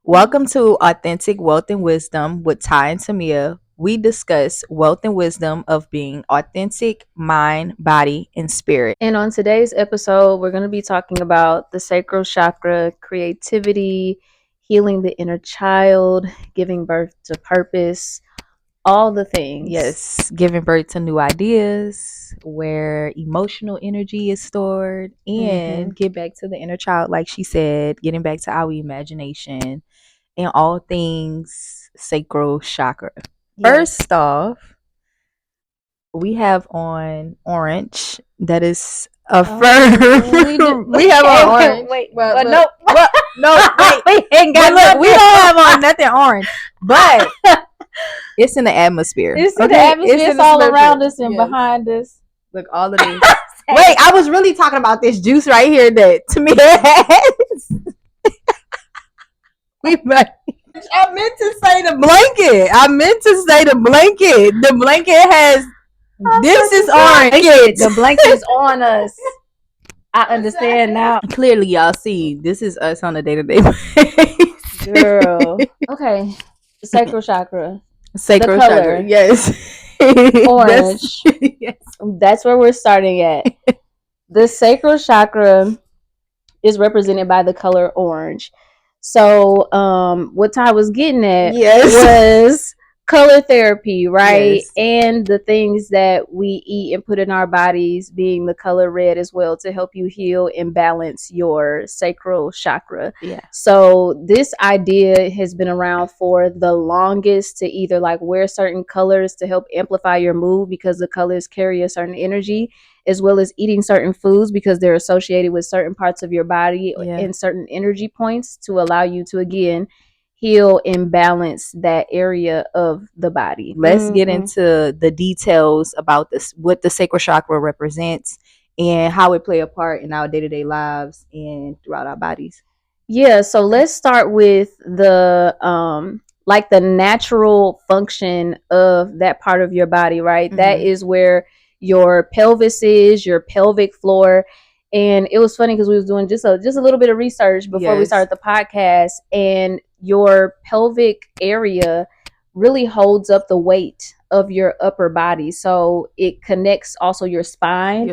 Welcome to Authentic Wealth and Wisdom with Ty and Tamia. We discuss wealth and wisdom of being authentic, mind, body, and spirit. And on today's episode, we're going to be talking about the sacral chakra, creativity, healing the inner child, giving birth to purpose, all the things. Yes, giving birth to new ideas, where emotional energy is stored, and get back to the inner child, like she said, getting back to our imagination and all things sacral chakra. First off, we have on orange. That is a firm. We have on orange. Wait, Well, no, no, wait. we ain't got But look, we nothing. don't have on nothing orange, but it's in the atmosphere. It's in the atmosphere. It's all around us and behind us. Look, all of this. Wait, I was really talking about this juice right here that to me has. I meant to say the blanket. The blanket has. This is orange. The blanket is on us. I understand now. Clearly, y'all see this is us on a day-to-day basis. Girl. Okay. The sacral chakra. Sacral The color. chakra. Yes. Orange. Yes. That's where we're starting at. The sacral chakra is represented by the color orange. So, what Ty was getting at was color therapy, right? Yes. And the things that we eat and put in our bodies being the color red as well to help you heal and balance your sacral chakra. Yeah. So this idea has been around for the longest to either like wear certain colors to help amplify your mood because the colors carry a certain energy, as well as eating certain foods because they're associated with certain parts of your body and certain energy points to allow you to, again, heal and balance that area of the body. Let's get into the details about this, what the sacral chakra represents and how it play a part in our day-to-day lives and throughout our bodies. Yeah, so let's start with the like the natural function of that part of your body, right? That is where your pelvis is, your pelvic floor. And it was funny because we was doing just a little bit of research before we started the podcast, and your pelvic area really holds up the weight of your upper body. So it connects also your spine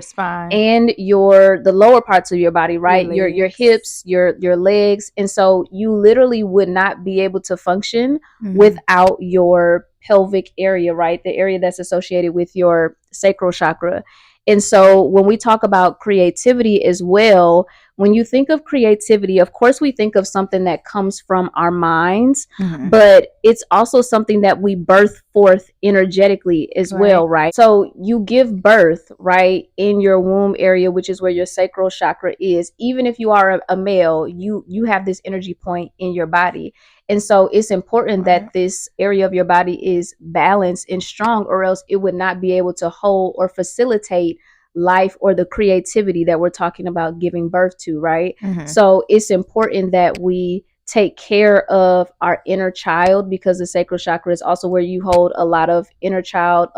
and the lower parts of your body, right? Your hips, your legs. And so you literally would not be able to function without your pelvic area, right? The area that's associated with your sacral chakra. And so when we talk about creativity as well, when you think of creativity, of course, we think of something that comes from our minds, but it's also something that we birth forth energetically as well, right? So you give birth, right, in your womb area, which is where your sacral chakra is. Even if you are a male, you have this energy point in your body. And so it's important that this area of your body is balanced and strong, or else it would not be able to hold or facilitate life or the creativity that we're talking about giving birth to, right? So it's important that we take care of our inner child, because the sacral chakra is also where you hold a lot of inner child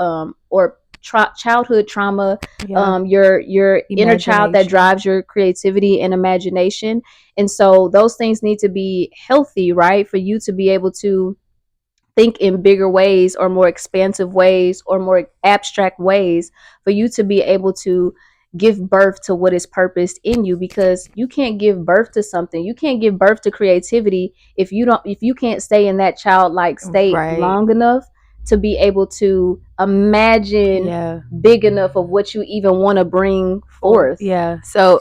or childhood trauma, your inner child that drives your creativity and imagination. And so those things need to be healthy, right? For you to be able to think in bigger ways or more expansive ways or more abstract ways, for you to be able to give birth to what is purposed in you, because you can't give birth to something. You can't give birth to creativity if you can't stay in that childlike state long enough to be able to imagine big enough of what you even want to bring forth. Yeah. So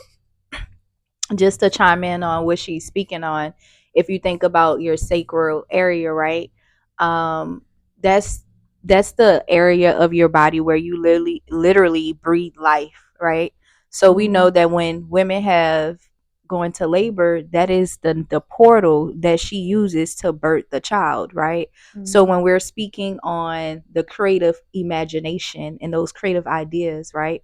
just to chime in on what she's speaking on, if you think about your sacral area, right? That's the area of your body where you literally breathe life, right? So we know that when women have going to labor, that is the portal that she uses to birth the child, right? So when we're speaking on the creative imagination and those creative ideas, right,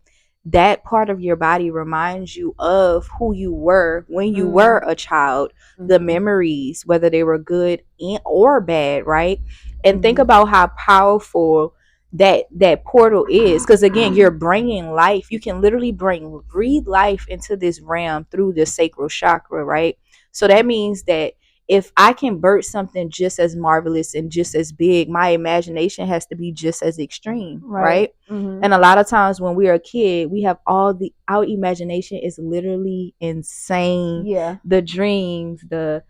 that part of your body reminds you of who you were when you were a child, the memories, whether they were good or bad, right? And think about how powerful that portal is, because again, you're bringing life. You can literally breathe life into this realm through the sacral chakra, right? So that means that if I can birth something just as marvelous and just as big, my imagination has to be just as extreme, Right. right? Mm-hmm. And a lot of times when we are a kid, we have our imagination is literally insane. Yeah. The dreams, the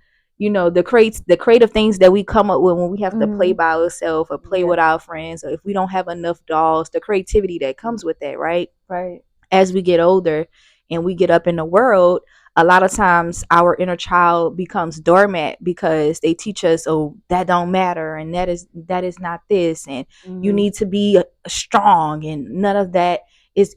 creative things that we come up with when we have to play Mm-hmm. by ourselves or play Yeah. with our friends, or if we don't have enough dolls, the creativity that comes with that, right? Right. As we get older and we get up in the world, a lot of times our inner child becomes dormant because they teach us, oh, that don't matter, and that is not this, and you Mm-hmm. need to be strong, and none of that is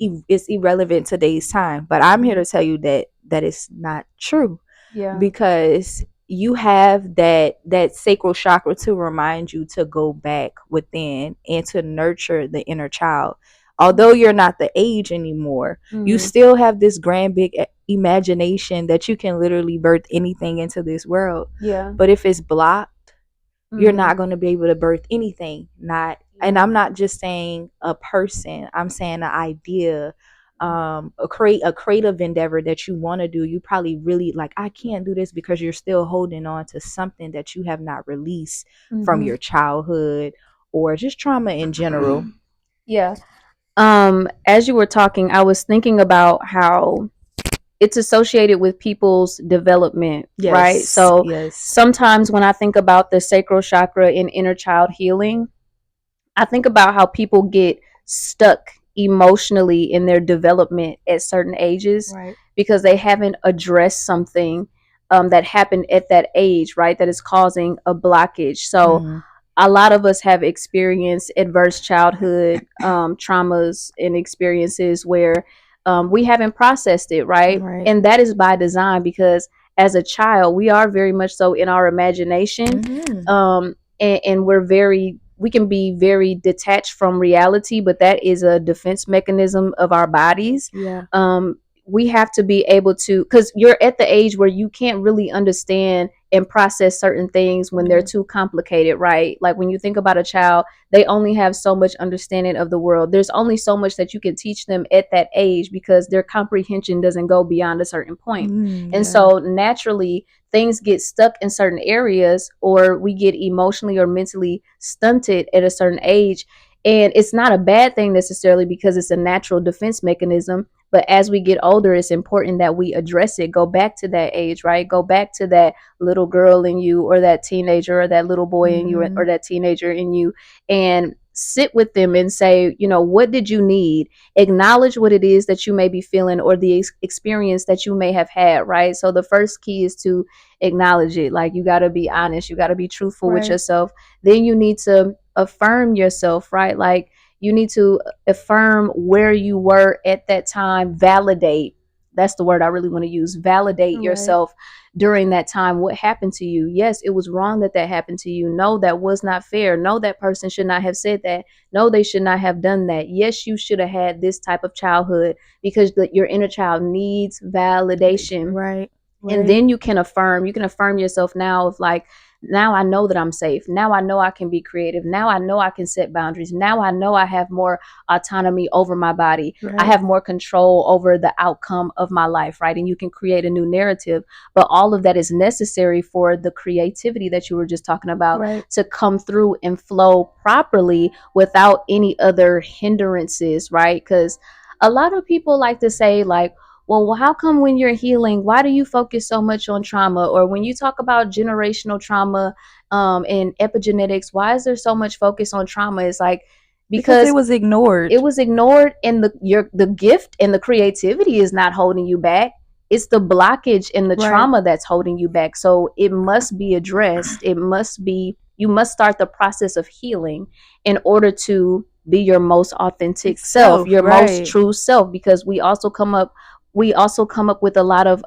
irrelevant today's time. But I'm here Mm-hmm. to tell you that that is not true, Yeah. because you have that sacral chakra to remind you to go back within and to nurture the inner child. Although you're not the age anymore, you Mm-hmm. still have this grand big imagination that you can literally birth anything into this world. Yeah. But if it's blocked, you're Mm-hmm. not going to be able to birth anything. Not, and Yeah. I'm not just saying a person, I'm saying an idea, a creative endeavor that you want to do. You probably really like, I can't do this, because you're still holding on to something that you have not released from Mm-hmm. your childhood or just trauma in general. Yeah. As you were talking, I was thinking about how it's associated with people's development, right? Yes, So yes. sometimes when I think about the sacral chakra and inner child healing, I think about how people get stuck emotionally in their development at certain ages Right. because they haven't addressed something that happened at that age, right? That is causing a blockage. So Mm-hmm. a lot of us have experienced adverse childhood traumas and experiences where we haven't processed it, right? Right. And that is by design because as a child, we are very much so in our imagination. Mm-hmm. And we can be very detached from reality, but that is a defense mechanism of our bodies. Yeah. We have to be able to, because you're at the age where you can't really understand and process certain things when they're Yeah. too complicated, right? Like when you think about a child, they only have so much understanding of the world. There's only so much that you can teach them at that age because their comprehension doesn't go beyond a certain point. And Yeah. so naturally, things get stuck in certain areas, or we get emotionally or mentally stunted at a certain age. And it's not a bad thing necessarily because it's a natural defense mechanism. But as we get older, it's important that we address it. Go back to that age, right? Go back to that little girl in you, or that teenager, or that little boy in you, Mm-hmm. or that teenager in you, and sit with them and say, what did you need? Acknowledge what it is that you may be feeling or the experience that you may have had, right? So the first key is to acknowledge it. Like you got to be honest, you got to be truthful with Right. yourself. Then you need to affirm yourself, right? Like you need to affirm where you were at that time, validate. That's the word I really want to use. Validate Right. yourself during that time. What happened to you? Yes, it was wrong that that happened to you. No, that was not fair. No, that person should not have said that. No, they should not have done that. Yes, you should have had this type of childhood because your inner child needs validation. Right. And Right. then you can affirm yourself now of like, now I know that I'm safe. Now I know I can be creative. Now I know I can set boundaries. Now I know I have more autonomy over my body. I Right. have more control over the outcome of my life, right? And you can create a new narrative. But all of that is necessary for the creativity that you were just talking about Right. to come through and flow properly without any other hindrances, right? Because a lot of people like to say, like, well, how come when you're healing, why do you focus so much on trauma? Or when you talk about generational trauma and epigenetics, why is there so much focus on trauma? It's like Because it because was ignored. it was ignored, and the gift and the creativity is not holding you back. It's the blockage and the Right. trauma that's holding you back. So it must be addressed. You must start the process of healing in order to be your most authentic self, Self. your most Right. true self, because we also come up with a lot of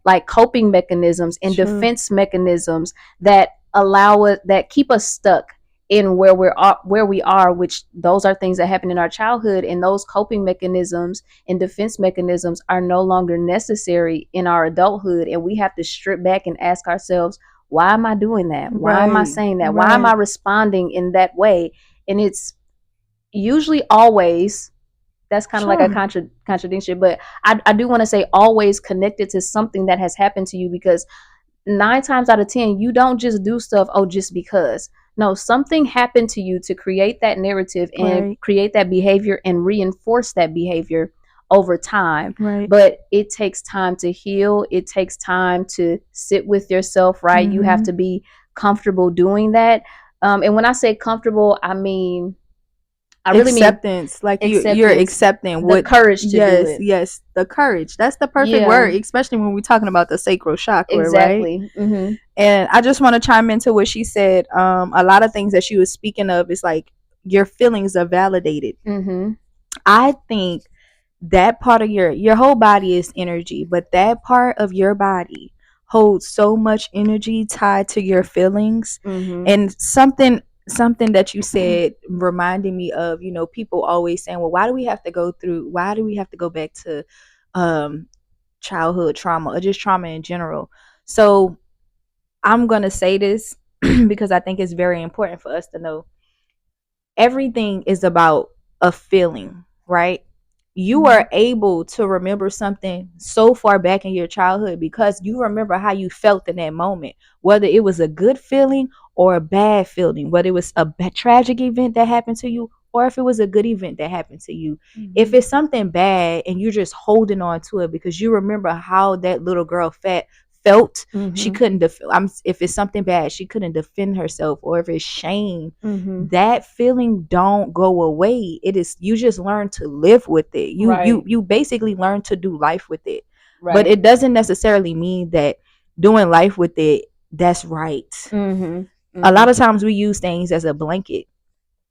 like coping mechanisms and True. defense mechanisms that keep us stuck in where we are, which those are things that happen in our childhood, and those coping mechanisms and defense mechanisms are no longer necessary in our adulthood, and we have to strip back and ask ourselves, why am I doing that? Why am I Right. saying that? Why am I Right. responding in that way? And it's usually always, that's kind of like a Sure. contradiction, but I do want to say always connected to something that has happened to you, because nine times out of 10, you don't just do stuff, oh, just because. No, something happened to you to create that narrative and Right. create that behavior and reinforce that behavior over time. Right. But it takes time to heal. It takes time to sit with yourself, right? You have Mm-hmm. to be comfortable doing that. And when I say comfortable, I mean, I really mean Acceptance, like you're acceptance, accepting the what. courage to do Yes, it. yes, the courage, that's the perfect Yeah, word, especially when we're talking about the sacral chakra, right? exactly. Mm-hmm. And I just want to chime into what she said. A lot of things that she was speaking of is like your feelings are validated. Mm-hmm. I think that part of your whole body is energy, but that part of your body holds so much energy tied to your feelings. Mm-hmm. And something that you said reminded me of, people always saying, well, why do we have to go back to um childhood trauma or just trauma in general? So I'm going to say this because I think it's very important for us to know everything is about a feeling, right? You Mm-hmm. are able to remember something so far back in your childhood because you remember how you felt in that moment, whether it was a good feeling or a bad feeling, whether it was a tragic event that happened to you or if it was a good event that happened to you. If Mm-hmm. it's something bad and you're just holding on to it because you remember how that little girl felt, she Mm-hmm. couldn't if it's something bad, she couldn't defend herself, or if it's shame, Mm-hmm. that feeling don't go away. It is, you just learn to live with it. You Right. you basically learn to do life with it. But Right. it doesn't necessarily mean that doing life with it, that's right. Mm-hmm. A Mm-hmm. lot of times we use things as a blanket,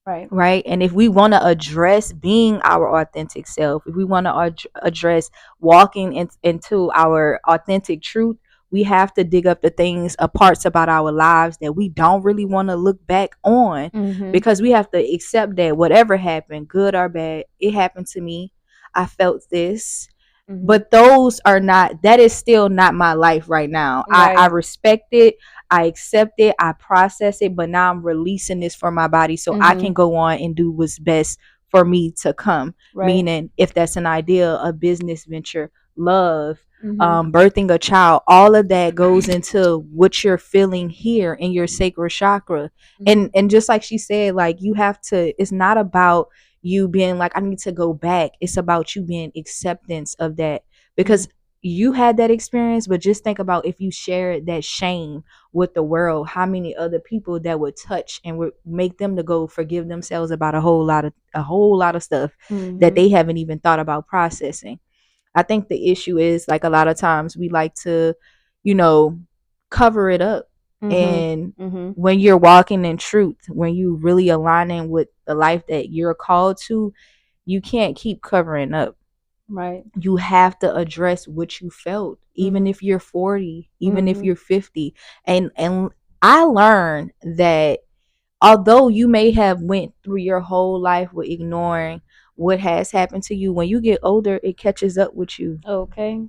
Right. right? And if we want to address being our authentic self, if we want to address walking into our authentic truth, we have to dig up the things, parts about our lives that we don't really want to look back on, Mm-hmm. because we have to accept that whatever happened, good or bad, it happened to me. I felt this, Mm-hmm. but that is still not my life right now. I Right. respect it, I accept it, I process it, but now I'm releasing this from my body so I Mm-hmm. can go on and do what's best for me to come. Right. Meaning, if that's an idea, a business venture, love, Mm-hmm. birthing a child, all of that goes into what you're feeling here in your sacral chakra. Mm-hmm. And just like she said, like, you have to, it's not about you being like, I need to go back. It's about you being acceptance of that, Mm-hmm. because you had that experience. But just think about if you shared that shame with the world, how many other people that would touch and would make them to go forgive themselves about a whole lot of stuff that Mm-hmm. they haven't even thought about processing. I think the issue is, like, a lot of times we like to, you know, cover it up. Mm-hmm. And Mm-hmm. when you're walking in truth, when you really aligning with the life that you're called to, you can't keep covering up. Right. You have to address what you felt, even Mm-hmm. if you're 40, even if Mm-hmm. you're 50. And I learned that although you may have went through your whole life with ignoring what has happened to you, when you get older, it catches up with you. Okay.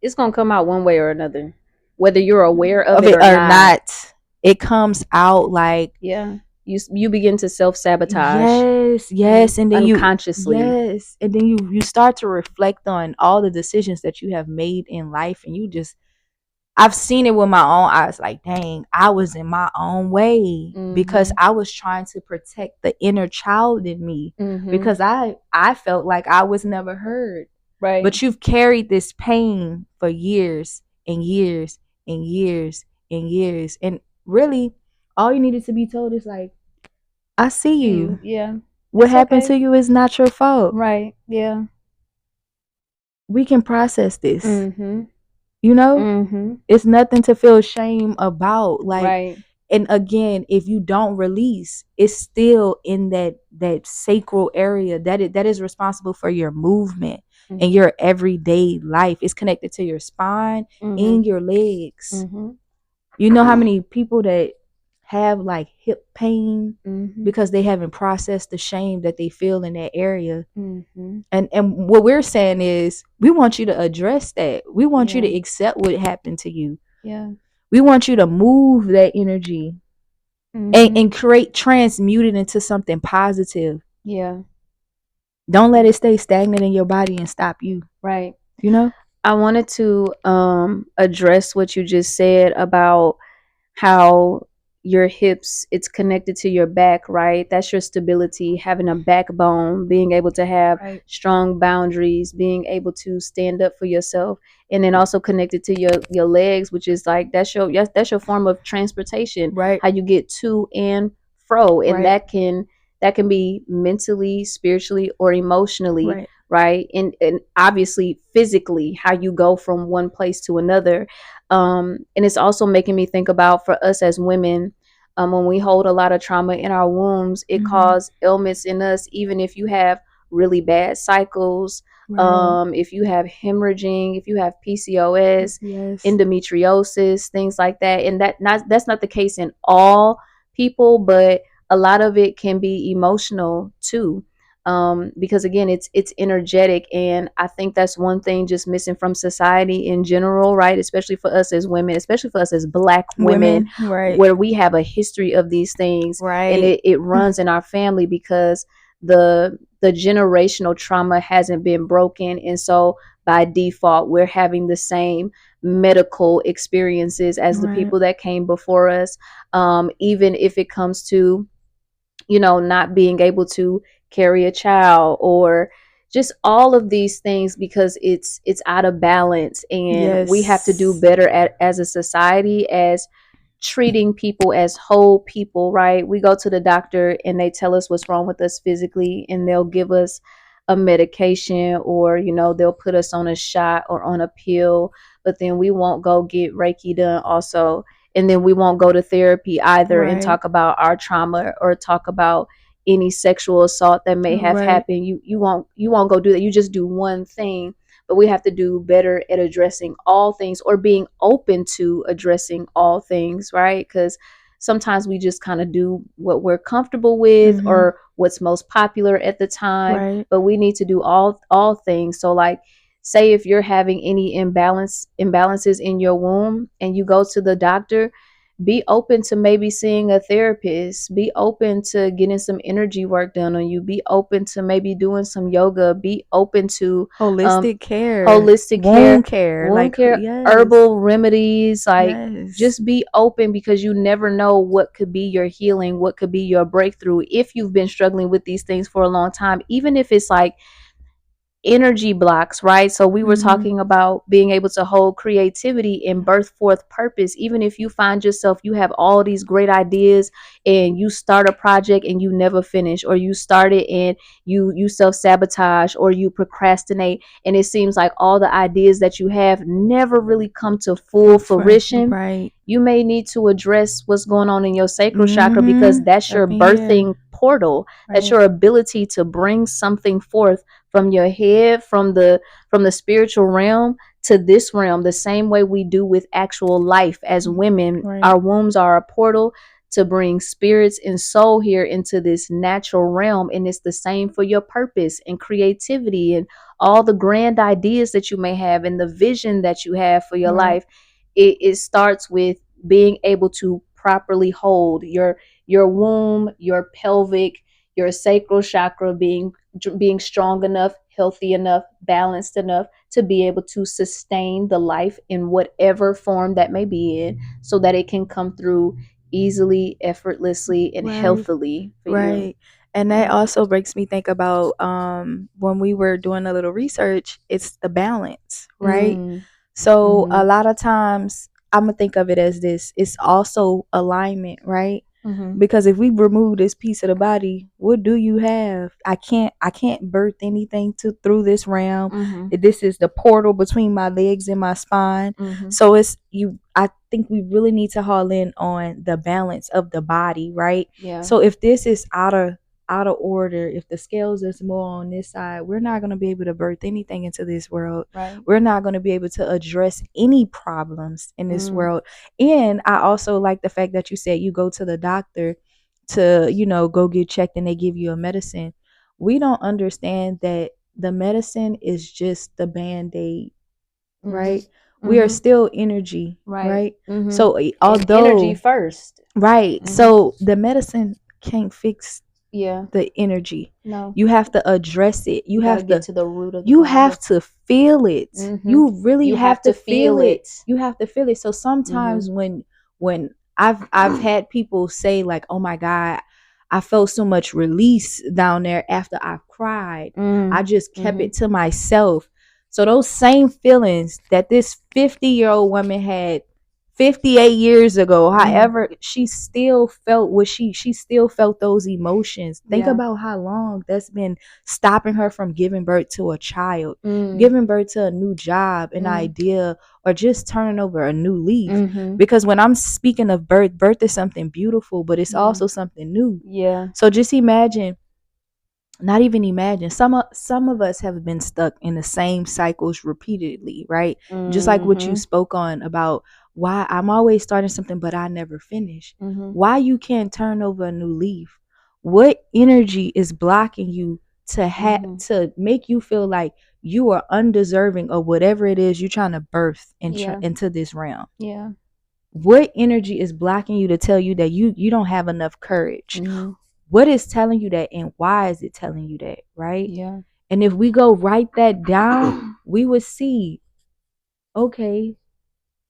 It's gonna come out one way or another, whether you're aware of Of it it or or not. not, it comes out like, Yeah. You begin to self sabotage. yes, Mm-hmm. yes. And then Unconsciously. you start to reflect on all the decisions that you have made in life, and you just, I've seen it with my own eyes. Like, dang, I was in my own way because Mm-hmm. I was trying to protect the inner child in me, Mm-hmm. because I felt like I was never heard. Right. But you've carried this pain for years and years and years and years. And really, all you needed to be told is like, I see See you. you. Yeah. What It's happened okay. to you is not your fault. Right. Yeah. We can process this. Mm-hmm. You know, Mm-hmm. it's nothing to feel shame about. Like, Right. and again, if you don't release, it's still in that sacral area that is responsible for your movement and Mm-hmm. your everyday life. It's connected to your spine Mm-hmm. and your legs. Mm-hmm. You know how many people that have like hip pain Mm-hmm. because they haven't processed the shame that they feel in that area. Mm-hmm. And what we're saying is, we want you to address that. We want you Yeah. to accept what happened to you. Yeah. We want you to move that energy and, Mm-hmm. and transmute it into something positive. Yeah. Don't let it stay stagnant in your body and stop you, Right. you know? I wanted to address what you just said about how your hips, it's connected to your back, right? That's your stability, having a backbone, being able to have Right. strong boundaries, being able to stand up for yourself, and then also connected to your legs, which is like that's your form of transportation, Right. how you get to and fro, and Right. that can be mentally, spiritually, or emotionally, Right. right? And obviously physically, how you go from one place to another. And it's also making me think about, for us as women, when we hold a lot of trauma in our wombs, it Mm-hmm. causes ailments in us. Even if you have really bad cycles, Right. if you have hemorrhaging, if you have PCOS, Yes. endometriosis, things like that. And that's not the case in all people, but a lot of it can be emotional too. Because again, it's energetic, and I think that's one thing just missing from society in general, right? Especially for us as women, especially for us as Black women, Women. Right. where we have a history of these things, and Right. it runs in our family because the generational trauma hasn't been broken, and so by default we're having the same medical experiences as the Right. people that came before us. Even if it comes to, not being able to carry a child, or just all of these things, because it's out of balance, and we have to do Yes. better as a society, as treating people as whole people, right? We go to the doctor and they tell us what's wrong with us physically, and they'll give us a medication, or they'll put us on a shot or on a pill, but then we won't go get Reiki done also, and then we won't go to therapy either and Right. talk about our trauma, or talk about any sexual assault that may have Right. happened. You won't go do that. You just do one thing. But we have to do better at addressing all things, or being open to addressing all things, right? Because sometimes we just kind of do what we're comfortable with, Mm-hmm. or what's most popular at the time, Right. but we need to do all things. So like, say if you're having any imbalances in your womb and you go to the doctor, be open to maybe seeing a therapist, be open to getting some energy work done on you, be open to maybe doing some yoga, be open to um, Holistic care. holistic care, Wound care. wound Like care, yes. herbal remedies. Like, Yes. just be open, because you never know what could be your healing, what could be your breakthrough, if you've been struggling with these things for a long time, even if it's like energy blocks, right? So we were Mm-hmm. talking about being able to hold creativity and birth forth purpose. Even if you find yourself, you have all these great ideas, and you start a project and you never finish, or you start it and you self-sabotage, or you procrastinate, and it seems like all the ideas that you have never really come to full fruition. Right. You may need to address what's going on in your sacral chakra, because Mm-hmm. that's Up your in here. birthing portal. That's Right. your ability to bring something forth from your head, from the spiritual realm to this realm, the same way we do with actual life as women. Right. Our wombs are a portal to bring spirits and soul here into this natural realm, and it's the same for your purpose and creativity, and all the grand ideas that you may have, and the vision that you have for your Right. life. It starts with being able to properly hold your womb, your pelvic, your sacral chakra, being strong enough, healthy enough, balanced enough to be able to sustain the life in whatever form that may be in, so that it can come through easily, effortlessly, and Right. healthily for you. Right. And that Yeah. also makes me think about when we were doing a little research, it's the balance, right? Mm. So a Mhm. lot of times I'm gonna think of it as this. It's also alignment, right? Mhm. Because if we remove this piece of the body, what do you have? I can't birth anything to through this realm. Mhm. This is the portal between my legs and my spine. Mhm. So it's you I think we really need to haul in on the balance of the body, right? Yeah. So if this is out of order, if the scales is more on this side, we're not going to be able to birth anything into this world. Right. We're not going to be able to address any problems in this Mm. world. And I also like the fact that you said you go to the doctor to, go get checked and they give you a medicine. We don't understand that the medicine is just the band-aid, Mhm. right? We are Mhm. still energy, Right. right? Mhm. So And energy although first. right, Mhm. so the medicine can't fix Yeah. the energy. No. You have to address it. You got to get to the root of the You have problem. to feel it. Mm-hmm. You really You have have to to feel feel it. it. You have to feel it. So sometimes when I've had people say like, "Oh my God, I felt so much release down there after I cried. I just kept it to myself." So those same feelings that this 50-year-old woman had 58 years ago, however, she still felt what she still felt those emotions. Think Yeah. about how long that's been stopping her from giving birth to a child, Mm. giving birth to a new job, an idea, or just turning over a new leaf. Because when I'm speaking of birth, birth is something beautiful, but it's also something new. Yeah. So just imagine, not even imagine, some of us have been stuck in the same cycles repeatedly, right? Just like what you spoke on about why I'm always starting something but I never finish. Why you can't turn over a new leaf? What energy is blocking you to have to make you feel like you are undeserving of whatever it is you're trying to birth into this realm? Yeah. What energy is blocking you to tell you that you don't have enough courage? What is telling you that, and why is it telling you that, right? Yeah. And if we go write that down, we would see, okay,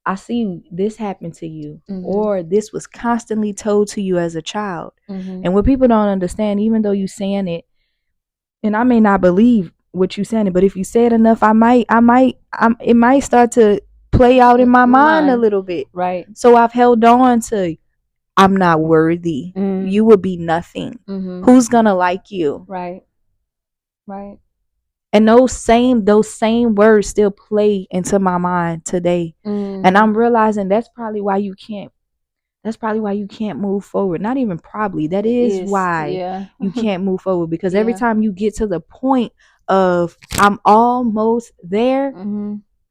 I see this happened to you, or this was constantly told to you as a child. And what people don't understand, even though you saying it, and I may not believe what you saying it, but if you say it enough, it might start to play out in my mind a little bit. Right. So I've held on to, I'm not worthy. You will be nothing. Who's gonna like you? Right. Right. And those same words still play into my mind today. And I'm realizing that's probably why you can't move forward. Not even probably. That is why Yeah. you can't move forward, because every Yeah. time you get to the point of I'm almost there,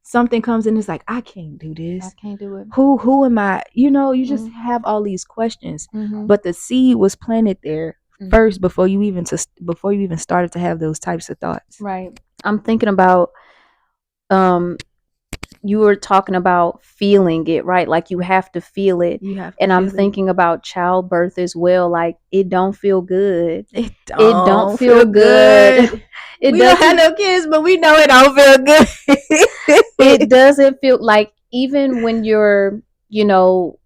something comes in, it's like, I can't do I this. can't do it. Who am I? You just have all these questions. But the seed was planted there first before you even started to have those types of thoughts. Right. I'm thinking about you were talking about feeling it, right? Like you have to feel it. You have to And I'm feel it. thinking about childbirth as well. Like it don't feel good. It It don't don't feel feel good. good. It We don't have doesn't no kids, but we know it don't feel good. it doesn't feel like even when you're, you know,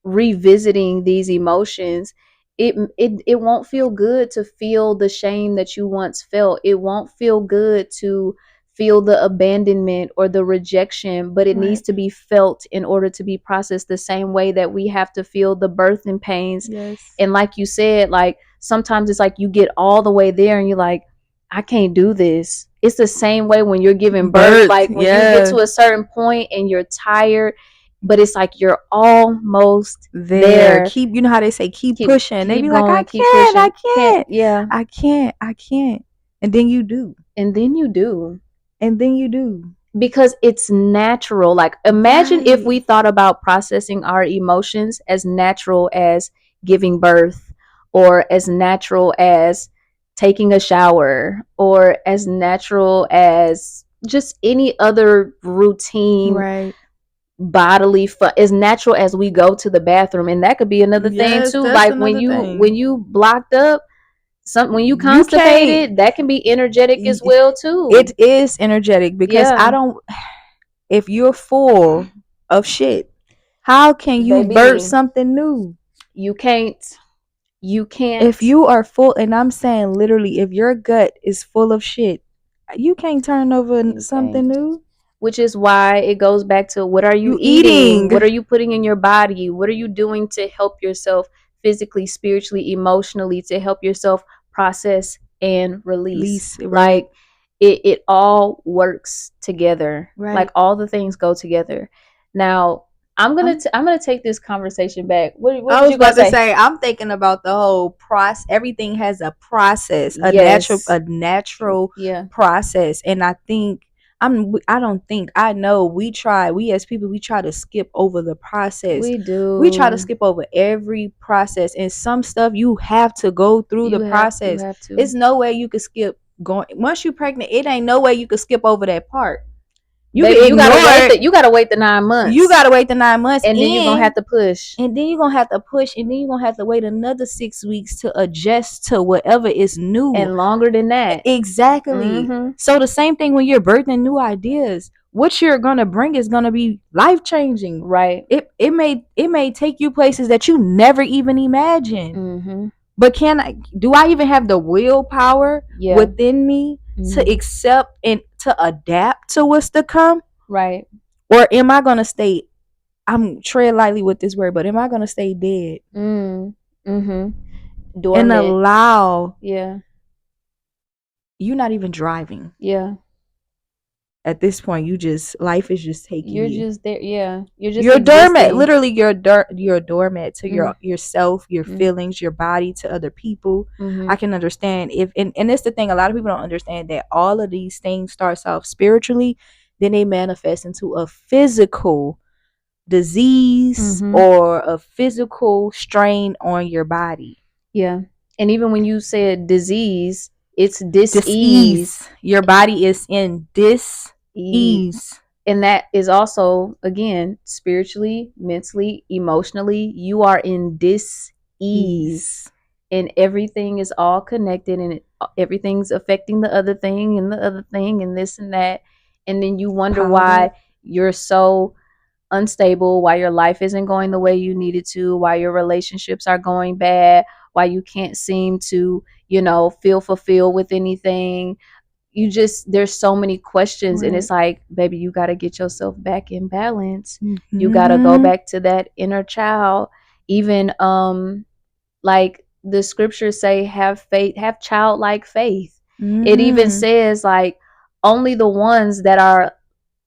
revisiting these emotions, it won't feel good to feel the shame that you once felt. It won't feel good to feel the abandonment or the rejection, but it needs Right. to be felt in order to be processed, the same way that we have to feel the birthing pains. Yes. And like you said, like sometimes it's like you get all the way there and you're like, I can't do this. It's the same way when you're giving birth. Birth. Like when you get to a certain point and you're tired, but it's like you're almost There. there. Keep, you know how they say, keep pushing. They be Keep like, I going, keep can't, I pushing. can't, Yeah. I can't. And then you do. And then you do. And then you do. Because it's natural. Like imagine if Right. we thought about processing our emotions as natural as giving birth, or as natural as taking a shower, or as natural as just any other routine Right. bodily as natural as we go to the bathroom. And that could be another thing Yes, too, that's like when another you thing. blocked up, when you You can't. constipated, that can be energetic as well too. It is energetic, because Yeah. if you're full of shit, how can you birth Baby, something new? you can't. You If can't. you are full, and I'm saying literally, if your gut is full of shit, you can't turn over You something can't. new. Which is why it goes back to, what are you You eating? What eating. are you putting in your body? What are you doing to help yourself physically, spiritually, emotionally, to help yourself process and release? Least, right. Like it all works together. Like Right. all the things go together. Now, I'm gonna take this conversation back. What I was was you gonna about to say? say, I'm thinking about the whole process. Everything has a process, a natural, Yes. a natural Yeah. process. And I don't think, I know we as people, we try to skip over the process. We We try to do. skip over every process. And some stuff you have to go through the You process. have to. It's no way you could skip going. Once you're pregnant, it ain't no way you could skip over that part. You baby, can you gotta ignore wait it. you gotta wait the 9 months. You gotta wait the 9 months, and then you're gonna have to push. and then you're gonna have to push, and then you're gonna have to wait another 6 weeks to adjust to whatever is new. And longer than that. Exactly. Mm-hmm. So the same thing when you're birthing new ideas. What you're gonna bring is gonna be life changing. Right. It may take you places that you never even imagined. Mm-hmm. But do I even have the willpower within me to accept and to adapt to what's to come? Right. Or am I gonna stay, I'm tread lightly with this word, but am I gonna stay dead? Mm-hmm. And allow you're not even driving. Yeah. At this point, life is just taking you. You're just there. Yeah. You're a doormat. Literally, you're a doormat to yourself, your feelings, your body, to other people. I can understand and it's the thing, a lot of people don't understand that all of these things starts off spiritually, then they manifest into a physical disease or a physical strain on your body. Yeah. And even when you said disease, it's dis-ease. Your body is in dis-ease. And that is also, again, spiritually, mentally, emotionally, you are in dis-ease. And everything is all connected, and everything's affecting the other thing and the other thing and this and that. And then you wonder why you're so unstable, why your life isn't going the way you need it to, why your relationships are going bad, why you can't seem to, feel fulfilled with anything. There's so many questions, and it's like, baby, you got to get yourself back in balance. You got to go back to that inner child. Even like the scriptures say, have faith, have childlike faith. It even says, like, only the ones that are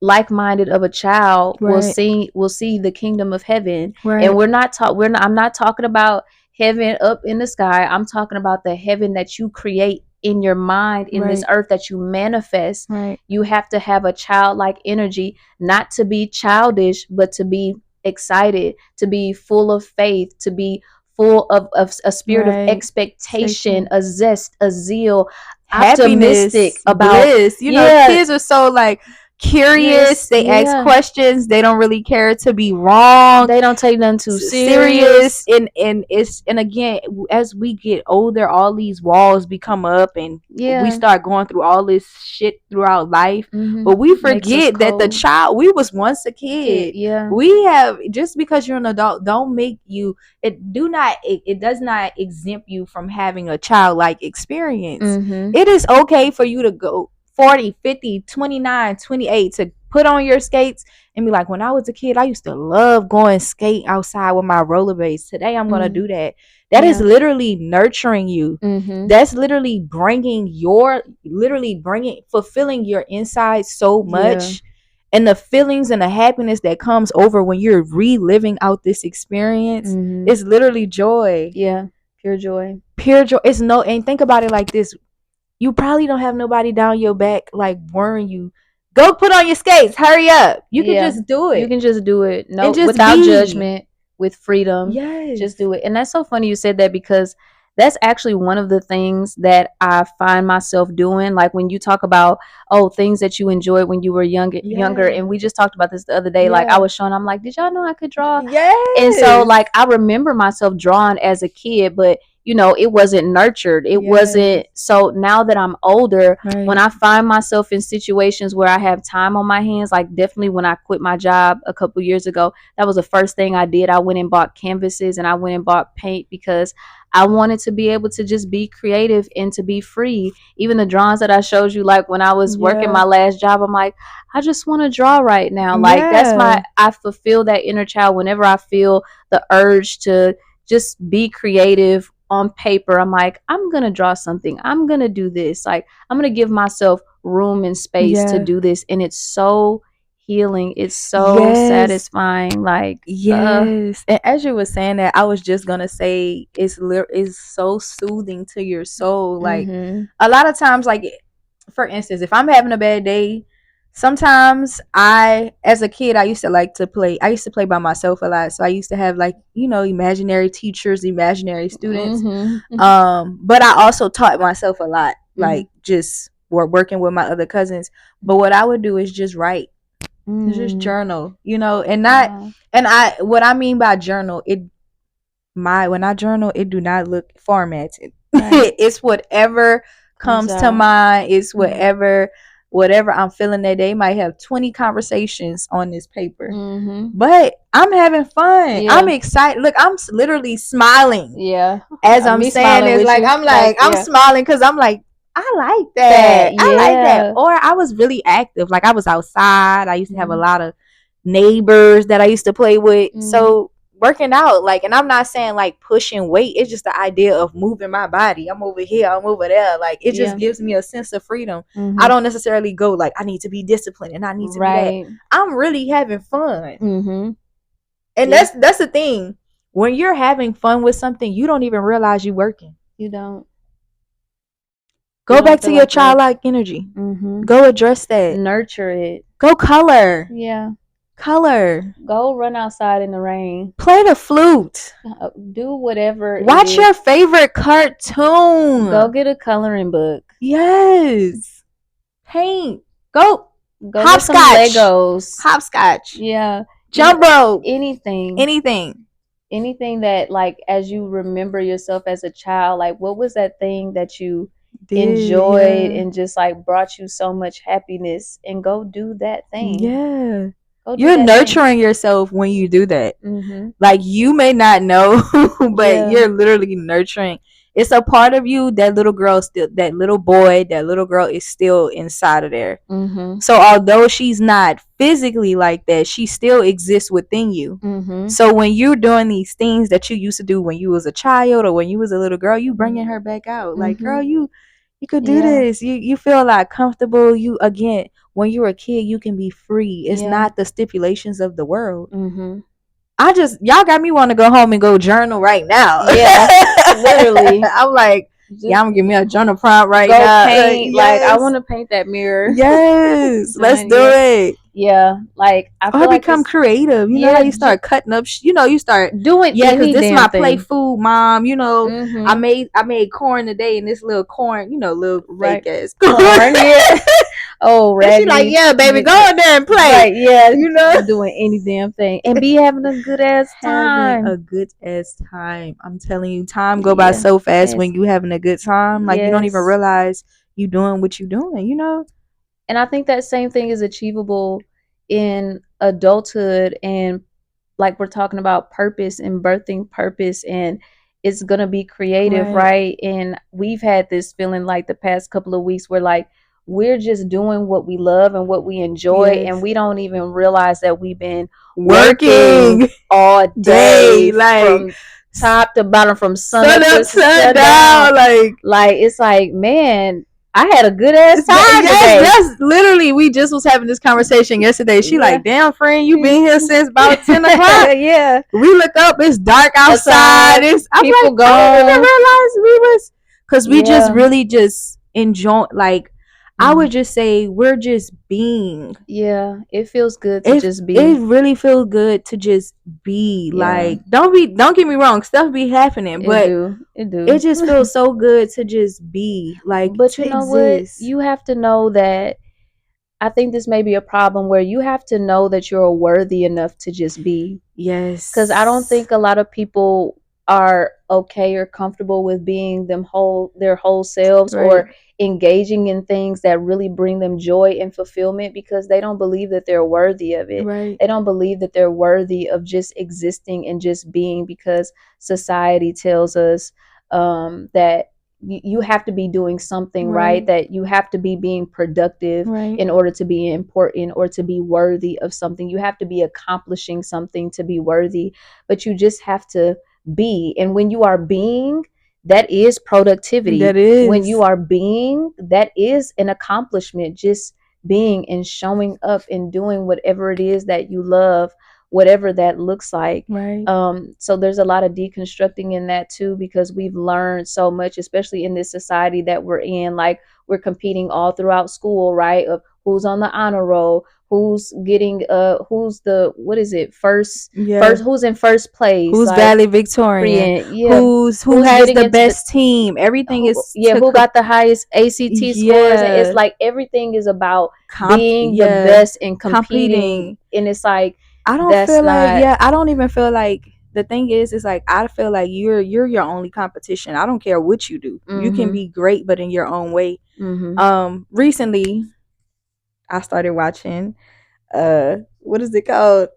like-minded of a child will see the kingdom of heaven. And I'm not talking about heaven up in the sky. I'm talking about the heaven that you create in your mind, in this earth, that you manifest. You have to have a childlike energy, not to be childish, but to be excited, to be full of faith, to be full of a spirit of expectation, a zest, a zeal, optimistic about bliss. Kids are so like curious. They ask questions. They don't really care to be wrong. They don't take nothing too serious. And again, as we get older, all these walls become up, and we start going through all this shit throughout life. But we forget that we was once a kid. We have, just because you're an adult, don't make you, it does not exempt you from having a childlike experience. It is okay for you to go 40, 50, 29, 28 to put on your skates and be like, when I was a kid, I used to love going skate outside with my rollerblades. Today I'm gonna do that. That is literally nurturing you. That's literally fulfilling your inside so much. And the feelings and the happiness that comes over when you're reliving out this experience is literally joy. Pure joy. And think about it like this. You probably don't have nobody down your back like worrying you. Go put on your skates. Hurry up. You can just do it. You can just do it. No, without judgment, with freedom. Just do it. And that's so funny you said that, because that's actually one of the things that I find myself doing. Like when you talk about, things that you enjoyed when you were younger, and we just talked about this the other day. Like I was showing, I'm like, did y'all know I could draw? And so like I remember myself drawing as a kid, but it wasn't nurtured. It wasn't. So now that I'm older, when I find myself in situations where I have time on my hands, like definitely when I quit my job a couple years ago, that was the first thing I did. I went and bought canvases and I went and bought paint, because I wanted to be able to just be creative and to be free. Even the drawings that I showed you, like when I was working my last job, I'm like, I just want to draw right now. Like I fulfill that inner child whenever I feel the urge to just be creative on paper. I'm like, I'm going to draw something. I'm going to do this. Like, I'm going to give myself room and space to do this. And it's so healing. It's so satisfying. Like, and as you were saying that, I was just going to say, it's so soothing to your soul. Like a lot of times, like for instance, if I'm having a bad day, sometimes as a kid, I used to play by myself a lot. So I used to have like, imaginary teachers, imaginary students. But I also taught myself a lot, like just working with my other cousins. But what I would do is just write. Just Mm. journal, you know, and not Wow. and I what I mean by journal, it my when I journal, it do not look formatted. Right. It's whatever Comes comes to out. mind. It's Mm. whatever I'm feeling that day. Might have 20 conversations on this paper, Mm-hmm. but I'm having fun. I'm Yeah. excited. Look, I'm literally smiling Yeah. as I'm Me saying smiling this. with you. Like, I'm yeah. smiling because I'm like, I like That, that. I like that. yeah. Or I was really active. Like I was outside. I used to have a Mm-hmm. lot of neighbors that I used to play with. Mm-hmm. So working out, like, and I'm not saying like pushing weight. It's just the idea of moving my body. I'm over here, I'm over there. Like it just Yeah. gives me a sense of freedom. I Mm-hmm. don't necessarily go like I need to be disciplined and I need to be that. Right. I'm really having fun. Mm-hmm. And Yeah. that's the thing. When you're having fun with something, you don't even realize you're working. You don't. You Go don't back feel to your like work. childlike energy. Mm-hmm. Go address that. Nurture it. Go color. Yeah. Color. Go run outside in the rain. Play the flute. Do whatever it Watch is. your favorite Go cartoon. get a coloring book. Yes. Paint. Go Go get some hopscotch. Legos. Hopscotch. Yeah. Jump rope. Anything. Anything. Anything that, like, as you remember yourself as a child, like, what was that thing that you Did, enjoyed yeah. and just like brought you so much happiness, and go do that thing. Yeah. Go do You're that thing. nurturing yourself when you do that. Mm-hmm. Like you may not know, but Yeah. you're literally nurturing. It's a part of you, that little girl still, that little boy, that little girl is still inside of there. Mm-hmm. So although she's not physically like that, she still exists within you. Mm-hmm. So when you're doing these things that you used to do when you was a child or when you was a little girl, you bringing her back out. Like, Mm-hmm. girl, you could do Yeah. this. You feel like comfortable. You again, when you're a kid, you can be free. It's Yeah. not the stipulations of the world. Mm-hmm. Y'all got me want to go home and go journal right now. Yeah. Literally. I'm like, yeah, Just I'm gonna give me a journal prompt right go now. paint. Like, I Yes, want to paint that mirror. yes, let's Join. do Yeah. it. Yeah. Like, I Or feel like become it's, creative. You know how yeah, you start cutting up. You start. doing Yeah, because any this is damn my play thing. food, mom. I Mm-hmm. made corn today, and this little corn, little Right. fake ass corn. Corn. Yeah. Oh, And she like, raggedy. yeah, baby, go in there and play. Right. Yeah. You know. Doing any damn thing and be having a good ass Having time. a good ass time. I'm telling you, time go by Yeah. so fast Yes. when you having a good time. Like you don't even Yes. realize you doing what you doing. And I think that same thing is achievable in adulthood, and like we're talking about purpose and birthing purpose, and it's going to be creative, Right. right? And we've had this feeling like the past couple of weeks where like we're just doing what we love and what we enjoy, and Yes. we don't even realize that we've been Working all day, day like from top to bottom, from sun sun up to up, sun sundown. down, Like, it's like, man, I had a good ass time yes, today. that's literally, we just was having this conversation yesterday. She Yeah. like, damn friend, you been here since about 10 o'clock. Yeah. We look up, it's dark outside. I'm People like, I didn't even gone. realize we was, because we just Yeah. really just enjoy, like, I would Mhm. just say we're just being. Yeah, it feels good to just be. It really feels good to just be. Yeah, Like, don't get me wrong, stuff be happening, but it do. it just feels so good to just be, like, But to you know what? exist. You have to know that, I think this may be a problem where you have to know that you're worthy enough to just be. Yes. Because I don't think a lot of people are okay or comfortable with being their whole selves, Right. or engaging in things that really bring them joy and fulfillment, because they don't believe that they're worthy of it. Right. They don't believe that they're worthy of just existing and just being, because society tells us that you have to be doing something, right? That you have to be being productive Right. in order to be important or to be worthy of something. You have to be accomplishing something to be worthy, but you just have to be. And when you are being, that is productivity. That is. When you are being, that is an accomplishment. Just being and showing up and doing whatever it is that you love, whatever that looks like. Right. So there's a lot of deconstructing in that too, because we've learned so much, especially in this society that we're in. Like, we're competing all throughout school, right? Of who's on the honor roll, who's getting who's the what is it Yeah. first who's in first place, Who's like valedictorian? yeah, Who who's has getting the into the best team? Everything who is yeah to who got the highest ACT scores, and it's yeah, like everything is about being the yeah, best and competing, competing. and it's like I don't that's feel like not. yeah, I don't even feel like the thing is like I feel like you're your only competition. I don't care what you do. You can Mhm. be great but in your own way. Mhm. Recently I started watching what is it called?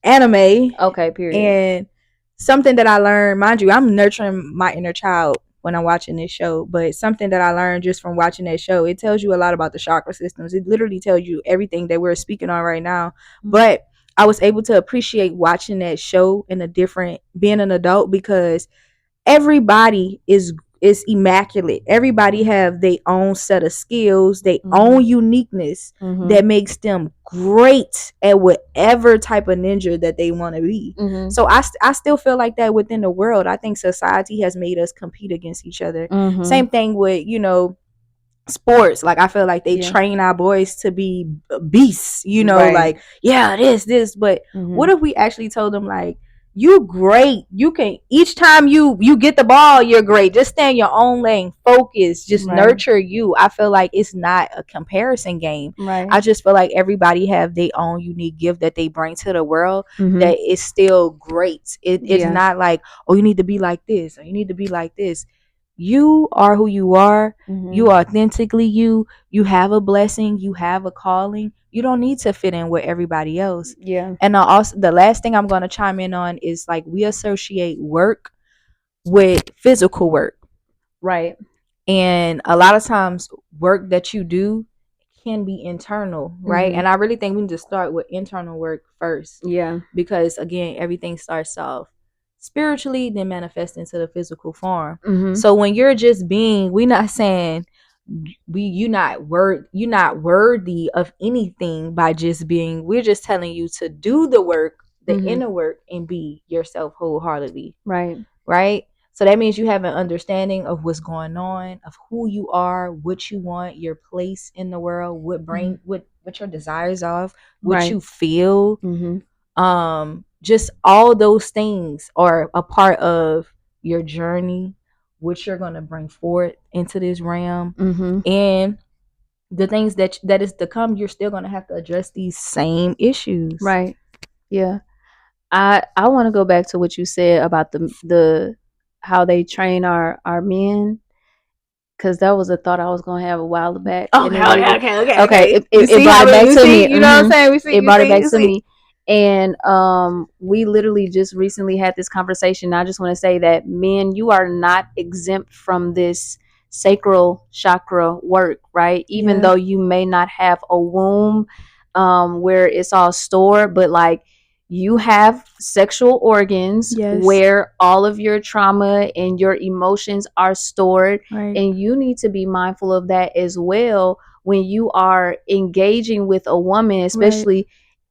Anime. Okay, period. And something that I learned, mind you, I'm nurturing my inner child when I'm watching this show, but something that I learned just from watching that show, it tells you a lot about the chakra systems. It literally tells you everything that we're speaking on right now. Mhm. But I was able to appreciate watching that show in a different being an adult because everybody is immaculate. Everybody have their own set of skills, their Mhm. own uniqueness Mhm. that makes them great at whatever type of ninja that they want to be. Mhm. So I still feel like that within the world. I think society has made us compete against each other. Mhm. Same thing with, sports. Like I feel like they Yeah. train our boys to be beasts, Right. like yeah, this, but what Mhm. if we actually told them like you great, you can each time you get the ball, you're great, just stay in your own lane, focus, just Right. nurture you. I feel like it's not a comparison game. Right. I just feel like everybody have their own unique gift that they bring to the world Mhm. that is still great. It's Yeah. not like, oh, you need to be like this or you need to be like this. You are who you are. Mhm. You are authentically you. You have a blessing. You have a calling. You don't need to fit in with everybody else. Yeah. And also, the last thing I'm going to chime in on is like we associate work with physical work. Right. And a lot of times, work that you do can be internal, right? Mhm. And I really think we need to start with internal work first Yeah. because, again, everything starts off spiritually, then manifests into the physical form. Mhm. So when you're just being, we're not saying you're not worthy of anything by just being. We're just telling you to do the work, the Mhm. inner work, and be yourself wholeheartedly, Right. right? So that means you have an understanding of what's going on, of who you are, what you want, your place in the world, Mhm. what your desires are, what Right. you feel. Mhm. Just all those things are a part of your journey, which you're going to bring forward into this realm. Mhm. And the things that is to come, you're still going to have to address these same issues. Right. Yeah. I want to go back to what you said about the how they train our men, because that was a thought I was gonna have a while back, and Okay, it really okay. okay. It brought it back You to see, me. you know what I'm saying? It brought it back to me, and we literally just recently had this conversation. I just want to say that men, you are not exempt from this sacral chakra work, right? Even Yeah. though you may not have a womb, where it's all stored, but like you have sexual organs Yes. where all of your trauma and your emotions are stored, Right. and you need to be mindful of that as well when you are engaging with a woman, Right. especially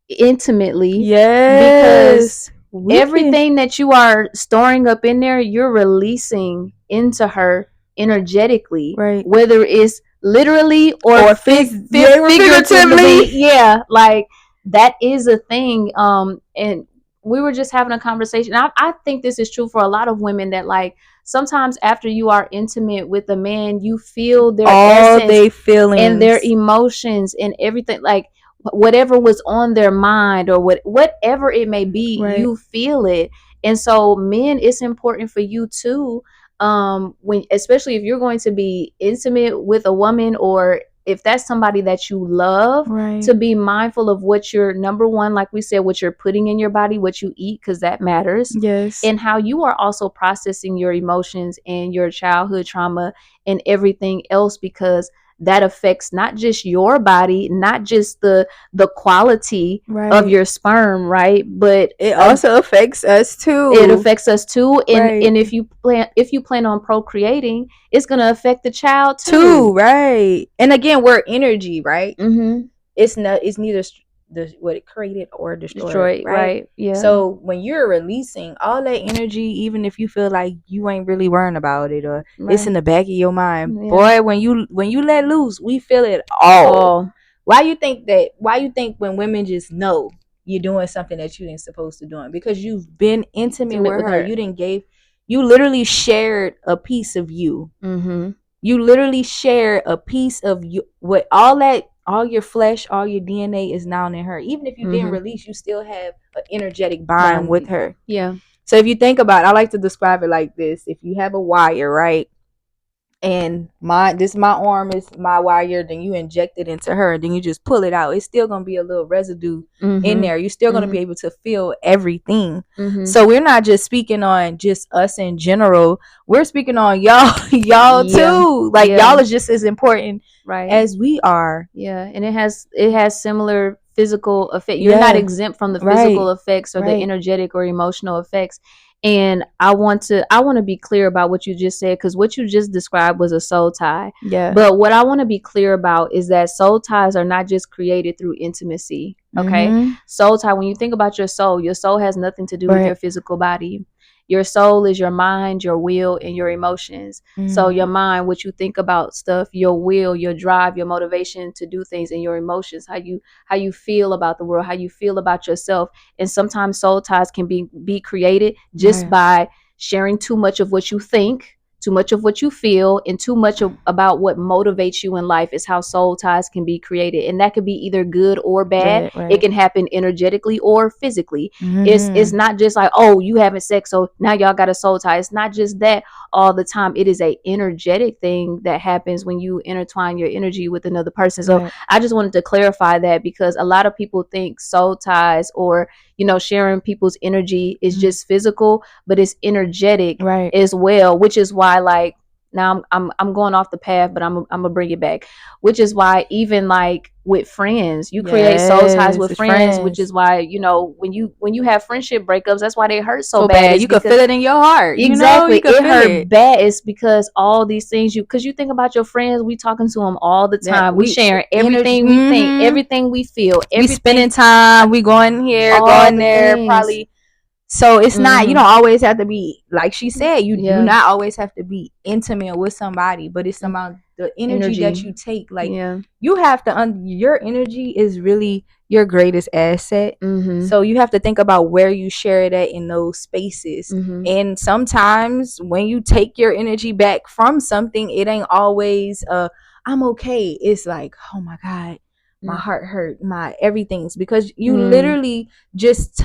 intimately, because Yes. We can. everything that you are storing up in there, you're releasing into her energetically, Right. whether it's literally or Or yeah, figuratively. figuratively. Yeah, like that is a thing. And we were just having a conversation. I think this is true for a lot of women, that like sometimes after you are intimate with a man, you feel their All essence they and their feelings. emotions and everything, like whatever was on their mind or whatever it may be, Right. you feel it. And so men, it's important for you too, when especially if you're going to be intimate with a woman, or if that's somebody that you love, Right. to be mindful of what you're, number one, like we said, what you're putting in your body, what you eat, because that matters, Yes. and how you are also processing your emotions and your childhood trauma and everything else, because that affects not just your body, not just the quality of Right. your sperm, right? But It also affects us it too. affects us too. Right. And if you plan on procreating, it's gonna affect the child Too, too. right. And again, we're energy, right? Mm-hmm. It's neither the what it created or destroyed, Detroit, right? right? Yeah. So when you're releasing all that energy, even if you feel like you ain't really worrying about it or it's Right. in the back of your mind, Yeah. boy, when you let loose, we feel it all. All. why you think when women just know you're doing something that you ain't supposed to do, because you've been intimate Intimate with with her. her. You didn't gave you literally shared a piece of you. You literally share a piece of you with all your flesh, all your DNA is now in her. Even if you didn't release, you still have an energetic bond with her. Yeah. So if you think about it, I like to describe it like this. If you have a wire, right? And my arm is my wire, then you inject it into her, and then you just pull it out. It's still gonna be a little residue in there. You're still gonna be able to feel everything. So we're not just speaking on just us in general. We're speaking on y'all too. Like y'all is just as important as we are. Yeah, and it has similar physical effect. You're not exempt from the physical effects or the energetic or emotional effects. And I want to be clear about what you just said, because what you just described was a soul tie. Yeah. But what I want to be clear about is that soul ties are not just created through intimacy. Okay. Soul tie, when you think about your soul has nothing to do with your physical body. Your soul is your mind, your will, and your emotions. So your mind, what you think about stuff, your will, your drive, your motivation to do things, and your emotions, how you feel about the world, how you feel about yourself. And sometimes soul ties can be created just by sharing too much of what you think, too much of what you feel, and too much about what motivates you in life is how soul ties can be created. And that could be either good or bad. It can happen energetically or physically. It's not just like, oh, you having sex, so now y'all got a soul tie. It's not just that all the time. It is a energetic thing that happens when you intertwine your energy with another person. So I just wanted to clarify that, because a lot of people think soul ties or sharing people's energy is just physical, but it's energetic as well, which is why, like, now I'm going off the path, but I'm gonna bring it back, which is why even like with friends, you create soul ties with friends, which is why when you have friendship breakups, that's why they hurt so bad. You can feel it in your heart. Exactly, you can it feel hurt it bad. It's because all these things because you think about your friends, we talking to them all the time. We sharing everything we think, everything we feel, we spending time, we going here, going there, probably. So it's not, you don't always have to be, like she said, you do not always have to be intimate with somebody, but it's about the energy that you take. Like you have to, your energy is really your greatest asset. So you have to think about where you share it at in those spaces. And sometimes when you take your energy back from something, it ain't always, I'm okay. It's like, oh my God, my heart hurt, my everything's, because you literally just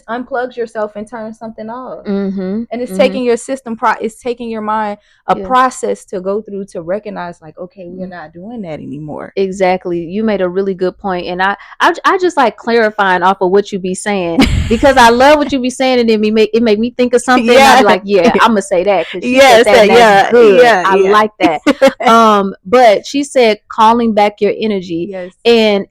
unplugged yourself and turned something off. And it's taking your system it's taking your mind a process to go through to recognize, like, okay, we're not doing that anymore. Exactly, you made a really good point. And I just like clarifying off of what you be saying, because I love what you be saying, and it make me think of something. And I be like, I'm gonna say that because she said that, and that's good. I like that. But she said calling back your energy. And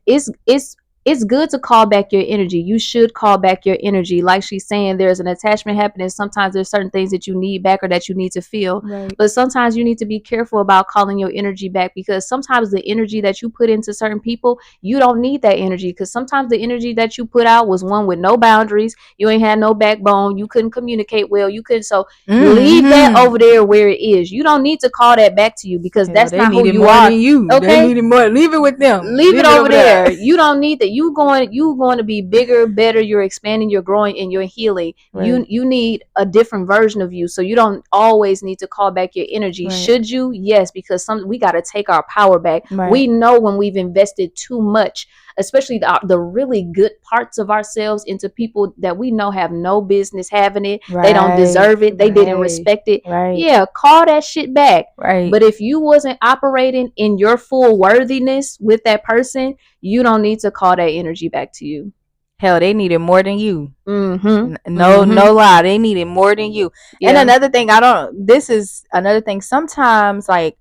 it's good to call back your energy. You should call back your energy. Like she's saying, there's an attachment happening. Sometimes there's certain things that you need back or that you need to feel. But sometimes you need to be careful about calling your energy back, because sometimes the energy that you put into certain people, you don't need that energy, because sometimes the energy that you put out was one with no boundaries. You ain't had no backbone. You couldn't communicate well. You couldn't. So leave that over there where it is. You don't need to call that back to you, because that's not who you are. Okay, they needed more. Leave it with them. Leave it over there. You don't need that. You going to be bigger, better. You're expanding, you're growing, and you're healing. You need a different version of you. So you don't always need to call back your energy. Should you? Yes, because we got to take our power back. We know when we've invested too much, especially the really good parts of ourselves, into people that we know have no business having it. They don't deserve it. They didn't respect it. Yeah, call that shit back. But if you wasn't operating in your full worthiness with that person, you don't need to call that energy back to you. Hell, they needed more than you. No lie, they needed more than you. And another thing, this is another thing, sometimes, like,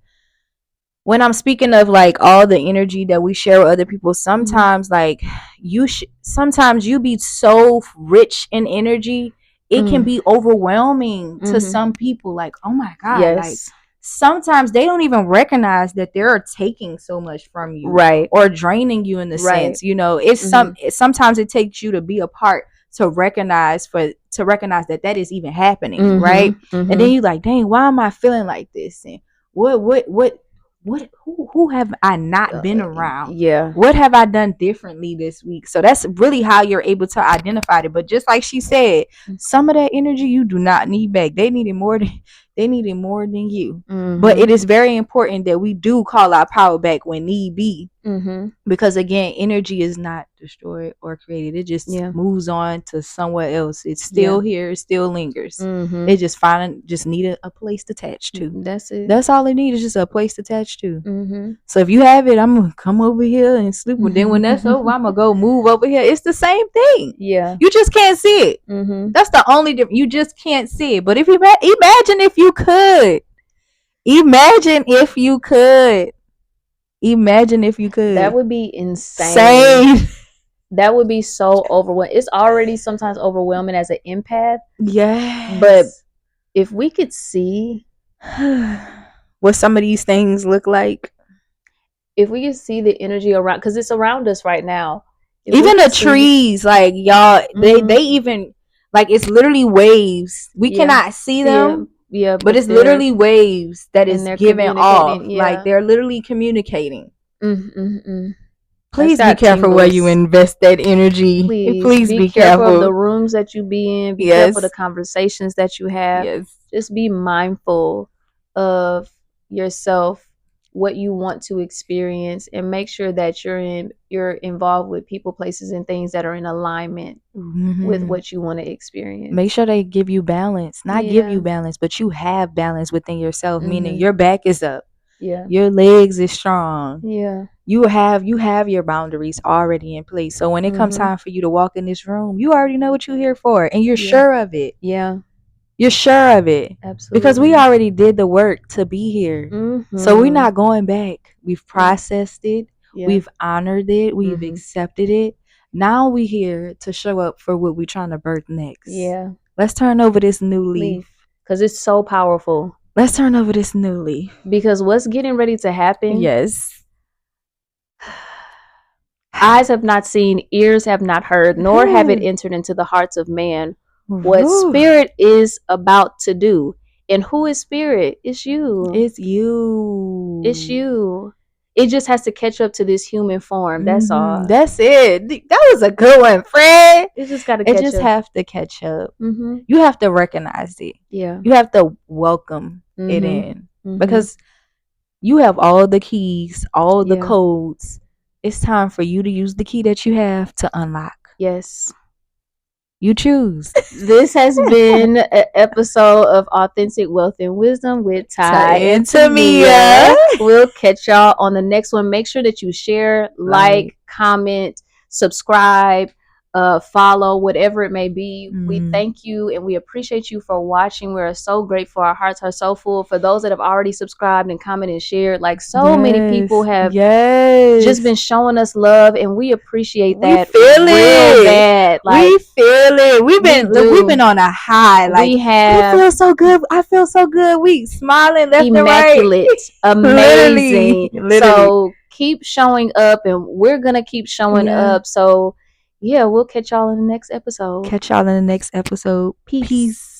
when I'm speaking of like all the energy that we share with other people, sometimes like sometimes you be so rich in energy, it can be overwhelming to some people. Like, oh my God, like sometimes they don't even recognize that they're taking so much from you, or draining you in the sense. It's sometimes it takes you to be apart to recognize that is even happening, right? And then you like, dang, why am I feeling like this? And what who have I not been around? Yeah. What have I done differently this week? So that's really how you're able to identify it. But just like she said, some of that energy you do not need back. They needed more than you. But it is very important that we do call our power back when need be. Because again, energy is not destroyed or created. It just moves on to somewhere else. It's still here. It still lingers. It just needed a place to attach to. That's it. That's all it needs, is just a place to attach to. So if you have it, I'm gonna come over here and sleep. And then when that's over, I'm gonna go move over here. It's the same thing. Yeah. You just can't see it. That's the only difference. You just can't see it. But if you imagine if you could. Imagine if you could. Imagine if you could. That would be insane. That would be so overwhelming. It's already sometimes overwhelming as an empath. Yes. But if we could see what some of these things look like. If we could see the energy around, because it's around us right now. Even the trees, like y'all, they even, like, it's literally waves. We cannot see them. Yeah, but it's literally waves that is giving off. Like, they're literally communicating. Please be careful where you invest that energy. Please be careful of the rooms that you be in. Be careful of the conversations that you have. Just be mindful of yourself, what you want to experience, and make sure that you're involved with people, places, and things that are in alignment with what you want to experience. Make sure they give you balance. Not give you balance, but you have balance within yourself, meaning your back is up. Your legs is strong. You have your boundaries already in place. So when it comes time for you to walk in this room, you already know what you're here for, and you're sure of it. You're sure of it. Absolutely. Because we already did the work to be here. So we're not going back. We've processed it. We've honored it. We've accepted it. Now we're here to show up for what we're trying to birth next. Let's turn over this new leaf. Because it's so powerful. Let's turn over this new leaf. Because what's getting ready to happen? Yes. Eyes have not seen, ears have not heard, nor have it entered into the hearts of man what spirit is about to do. And who is spirit? It's you. It's you. It's you. It just has to catch up to this human form. That's all. That's it. That was a good one, Fred. It just got to catch up. It just have to catch up. You have to recognize it. You have to welcome it in. Because you have all the keys, all the codes. It's time for you to use the key that you have to unlock. Yes. You choose. This has been an episode of Authentic Wealth and Wisdom with Ty and Tamia. We'll catch y'all on the next one. Make sure that you share, like, comment, subscribe, follow, whatever it may be. We thank you and we appreciate you for watching. We're so grateful. Our hearts are so full. For those that have already subscribed and commented and shared, like many people have just been showing us love, and we appreciate that. We feel real bad. Like, we feel it. We've been on a high. Like, we feel so good. I feel so good. We smiling left immaculate, and right. Amazing. Literally. So keep showing up, and we're gonna keep showing up. So we'll catch y'all in the next episode. Peace.